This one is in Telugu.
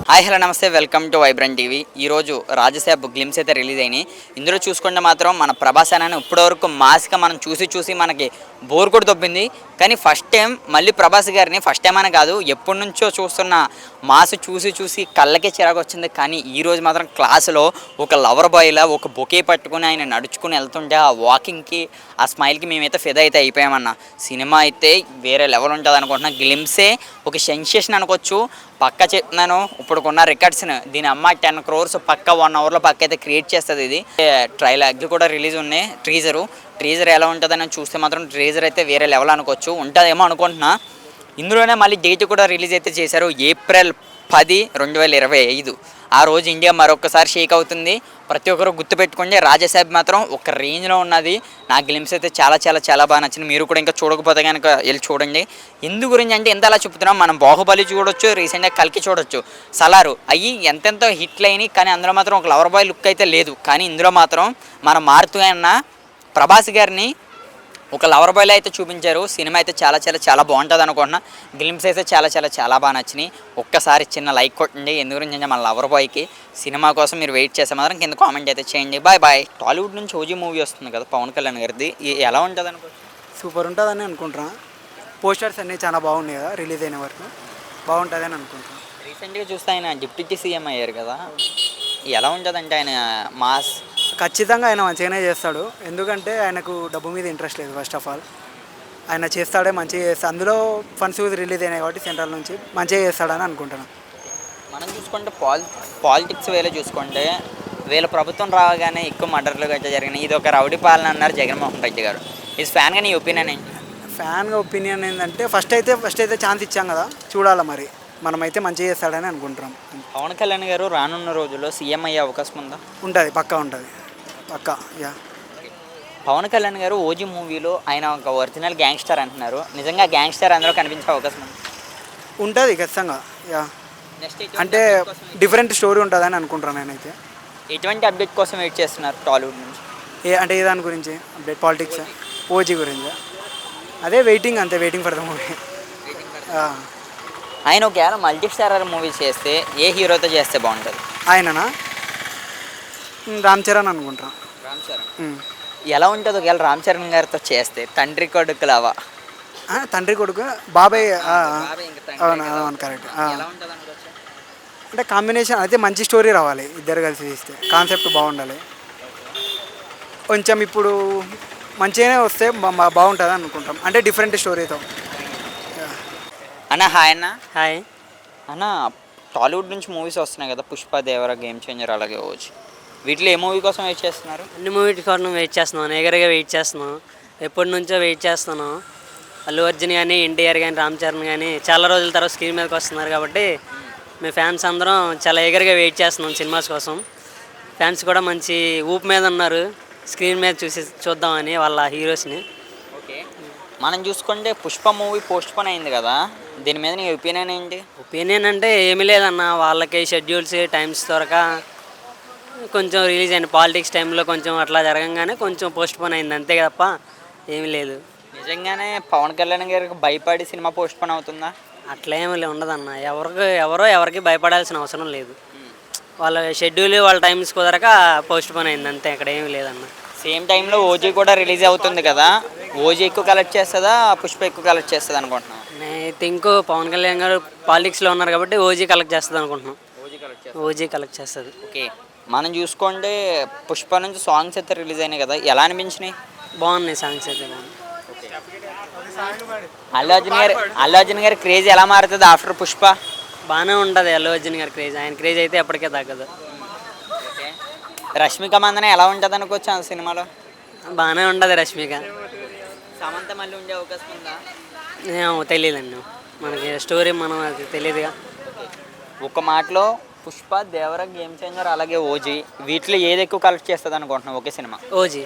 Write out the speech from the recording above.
హాయ్ హలో నమస్తే, వెల్కమ్ టు వైబ్రెంట్ టీవీ. ఈరోజు రాజసాబ్ గ్లిమ్స్ అయితే రిలీజ్ అయినాయి. ఇందులో చూసుకుంటే మాత్రం మన ప్రభాస్ అన్నని ఇప్పటివరకు మాస్గా మనం చూసి మనకి బోర్ కూడా దొబ్బింది. కానీ ఫస్ట్ టైం మళ్ళీ ప్రభాస్ గారిని ఫస్ట్ టైం అని కాదు, ఎప్పటి నుంచో చూస్తున్న మాస్ చూసి కళ్ళకే చిరాకు వచ్చింది. కానీ ఈరోజు మాత్రం క్లాసులో ఒక లవర్ బాయ్లా ఒక బొకే పట్టుకుని ఆయన నడుచుకుని వెళ్తుంటే ఆ వాకింగ్కి ఆ స్మైల్కి మేమైతే ఫిదా అయితే అయిపోయామన్న. సినిమా అయితే వేరే లెవెల్ ఉంటుంది అనుకుంటున్నా. గ్లిమ్సే ఒక సెన్సేషన్ అనుకోవచ్చు. పక్క చెప్తున్నాను, ఇప్పుడుకున్న రికార్డ్స్ని దీని అమ్మ 10 crores పక్క 1 hourలో పక్క అయితే క్రియేట్ చేస్తుంది. ఇది ట్రైలర్ అది కూడా రిలీజ్ ఉన్నాయి. ట్రీజర్ ఎలా ఉంటుందని చూస్తే మాత్రం ట్రీజర్ అయితే వేరే లెవెల్ అనుకోవచ్చు, ఉంటుందేమో అనుకుంటున్నా. ఇందులోనే మళ్ళీ డేట్ కూడా రిలీజ్ అయితే చేశారు, April 10, 2025. ఆ రోజు ఇండియా మరొకసారి షేక్ అవుతుంది. ప్రతి ఒక్కరు గుర్తుపెట్టుకోండి, రాజసాబ్ మాత్రం ఒక రేంజ్లో ఉన్నది. నా గ్లిమ్స్ అయితే చాలా బాగా నచ్చింది. మీరు కూడా ఇంకా చూడకపోతే కనుక వెళ్ళి చూడండి. ఎందు గురించి అంటే ఎంత అలా చెప్తున్నాం, మనం బాహుబలి చూడొచ్చు, రీసెంట్గా కల్కి చూడొచ్చు, సలారు అయ్యి ఎంతెంతో హిట్లు అయినాయి. కానీ అందులో మాత్రం ఒక లవర్ బాయ్ లుక్ అయితే లేదు. కానీ ఇందులో మాత్రం మన మారుతూ అన్న ప్రభాస్ గారిని ఒక లవర్ బాయ్లో అయితే చూపించారు. సినిమా అయితే చాలా బాగుంటుంది అనుకుంటున్నా. గ్లిమ్స్ అయితే చాలా బాగా నచ్చినాయి. ఒక్కసారి చిన్న లైక్ కొట్టండి. ఎందు గురించి అంటే మన లవర్ బాయ్కి సినిమా కోసం మీరు వెయిట్ చేస్తే మాత్రం కింద కామెంట్ అయితే చేయండి. బాయ్. టాలీవుడ్ నుంచి ఓజీ మూవీ వస్తుంది కదా పవన్ కళ్యాణ్ గారిది, ఎలా ఉంటుంది అనుకోవచ్చు? సూపర్ ఉంటుందని అనుకుంటున్నా. పోస్టర్స్ అన్నీ చాలా బాగున్నాయి కదా, రిలీజ్ అయిన వరకు బాగుంటుందని అనుకుంటున్నాను. రీసెంట్గా చూస్తే ఆయన డిప్యూటీ సీఎం అయ్యారు కదా, ఎలా ఉంటుందంటే ఆయన మాస్? ఖచ్చితంగా ఆయన మంచిగానే చేస్తాడు. ఎందుకంటే ఆయనకు డబ్బు మీద ఇంట్రెస్ట్ లేదు. ఫస్ట్ ఆఫ్ ఆల్ ఆయన చేస్తాడే, మంచిగా చేస్తాడు. అందులో ఫండ్స్ రిలీజ్ అయినాయి కాబట్టి సెంట్రల్ నుంచి మంచిగా చేస్తాడని అనుకుంటున్నాను. మనం చూసుకుంటే పాలిటిక్స్ వేలో చూసుకుంటే వీళ్ళ ప్రభుత్వం రాగానే ఎక్కువ మర్డర్లు గట్రా జరిగినాయి. ఇది ఒక రౌడీ పాలన అన్నారు జగన్మోహన్ రెడ్డి గారు. ఈ ఫ్యాన్గా నీ ఒపీనియన్ ఏంటి? ఫ్యాన్గా ఒపీనియన్ ఏంటంటే ఫస్ట్ అయితే ఛాన్స్ ఇచ్చాం కదా, చూడాలి మరి. మనమైతే మంచిగా చేస్తాడని అనుకుంటున్నాం. పవన్ కళ్యాణ్ గారు రానున్న రోజుల్లో సీఎం అయ్యే అవకాశం ఉందా? ఉంటుంది, పక్కా ఉంటుంది, పక్కా. యా, పవన్ కళ్యాణ్ గారు ఓజీ మూవీలో ఆయన ఒక ఒరిజినల్ గ్యాంగ్స్టర్ అంటున్నారు. నిజంగా గ్యాంగ్స్టర్ అందులో కనిపించే అవకాశం ఉంటుంది ఖచ్చితంగా. యా, నెక్స్ట్ అంటే డిఫరెంట్ స్టోరీ ఉంటుందని అనుకుంటున్నాను నేనైతే. ఎటువంటి అప్డేట్ కోసం వెయిట్ చేస్తున్నారు టాలీవుడ్ నుంచి? అంటే ఏ దాని గురించి అప్డేట్? పాలిటిక్స్, ఓజీ గురించి. అదే వెయిటింగ్, అంతే, వెయిటింగ్ ఫర్ ద మూవీ. ఆయన ఒకవేళ మల్టీ స్టారర్ మూవీ చేస్తే ఏ హీరోతో చేస్తే బాగుంటుంది? ఆయననా? రామ్ చరణ్ అనుకుంటా. రామ్ చరణ్ ఎలా ఉంటుంది ఒకవేళ రామ్ చరణ్ గారితో చేస్తే? తండ్రి కొడుకు లావా? తండ్రి కొడుకు బాబాయ్. అవును, కరెక్ట్. అంటే కాంబినేషన్ అయితే మంచి స్టోరీ రావాలి, ఇద్దరు కలిసి తీస్తే. కాన్సెప్ట్ బాగుండాలి కొంచెం. ఇప్పుడు మంచిగానే వస్తే బాగుంటుంది అనుకుంటాం, అంటే డిఫరెంట్ స్టోరీతో. అన్న హాయ్. హాయ్ అన్న, టాలీవుడ్ నుంచి మూవీస్ వస్తున్నాయి కదా, పుష్ప, దేవర, గేమ్ చేంజర్, అలాగే ఓజీ. వీటిలో ఏ మూవీ కోసం వెయిట్ చేస్తున్నారు? అన్ని మూవీ కోసం వెయిట్ చేస్తున్నాను, ఎగరగా వెయిట్ చేస్తున్నాను. ఎప్పటి నుంచో వెయిట్ చేస్తున్నాను. అల్లు అర్జున్ కానీ, ఎన్టీఆర్ కానీ, రామ్ చరణ్ కానీ చాలా రోజుల తర్వాత స్క్రీన్ మీదకి వస్తున్నారు కాబట్టి మీ ఫ్యాన్స్ అందరం చాలా ఎగరగా వెయిట్ చేస్తున్నాం సినిమాస్ కోసం. ఫ్యాన్స్ కూడా మంచి ఊపు మీద ఉన్నారు, స్క్రీన్ మీద చూద్దామని వాళ్ళ హీరోస్ని. ఓకే, మనం చూసుకుంటే పుష్ప మూవీ పోస్ట్ పోన్ అయింది కదా, దీని మీద నీ ఒపీనియన్ ఏంటి? ఒపీనియన్ అంటే ఏమీ లేదన్న, వాళ్ళకి షెడ్యూల్స్ టైమ్స్ దొరక కొంచెం రిలీజ్ అయింది. పాలిటిక్స్ టైంలో కొంచెం అట్లా జరగంగానే కొంచెం పోస్ట్ పోన్ అయింది, అంతే తప్ప ఏమీ లేదు. నిజంగానే పవన్ కళ్యాణ్ గారికి భయపడి సినిమా పోస్ట్ పోన్ అవుతుందా? అట్లా ఏమీ ఉండదన్న. ఎవరికి భయపడాల్సిన అవసరం లేదు. వాళ్ళ షెడ్యూల్ వాళ్ళ టైమ్స్ కుదరక పోస్ట్ పోన్ అయింది, అంతే, ఇక్కడ ఏమీ లేదన్న. సేమ్ టైంలో ఓజీ కూడా రిలీజ్ అవుతుంది కదా, ఓజీ ఎక్కువ కలెక్ట్ చేస్తుందా, పుష్ప ఎక్కువ కలెక్ట్ చేస్తుంది అనుకుంటున్నాను? నేను థింక్ పవన్ కళ్యాణ్ గారు పాలిటిక్స్లో ఉన్నారు కాబట్టి ఓజీ కలెక్ట్ చేస్తుంది అనుకుంటున్నాను. ఓజీ కలెక్ట్ చేస్తుంది. ఓకే, మనం చూసుకుంటే పుష్ప నుంచి సాంగ్స్ అయితే రిలీజ్ అయినాయి కదా, ఎలా అనిపించినాయి? బాగున్నాయి సాంగ్స్ అయితే. అల్లు అర్జున్ గారి క్రేజ్ ఎలా మారుతుంది ఆఫ్టర్ పుష్ప? బాగానే ఉంటుంది అల్లు అర్జున్ గారి క్రేజ్. ఆయన క్రేజ్ అయితే ఎప్పటికే తగ్గదు. రష్మిక మందన ఎలా ఉంటుంది అనుకోవచ్చు ఆ సినిమాలో? బాగానే ఉంటుంది రష్మిక. సమంత మళ్ళీ ఉండే అవకాశం ఉందా? ఏమో తెలియదండి, మనకి స్టోరీ మనం అది తెలియదుగా. ఒక మాటలో పుష్ప, దేవర, గేమ్ చేంజర్, అలాగే ఓజీ, వీటిలో ఏది ఎక్కువ కలెక్ట్ చేస్తుంది అనుకుంటున్నావు ఒకే సినిమా? ఓజీ.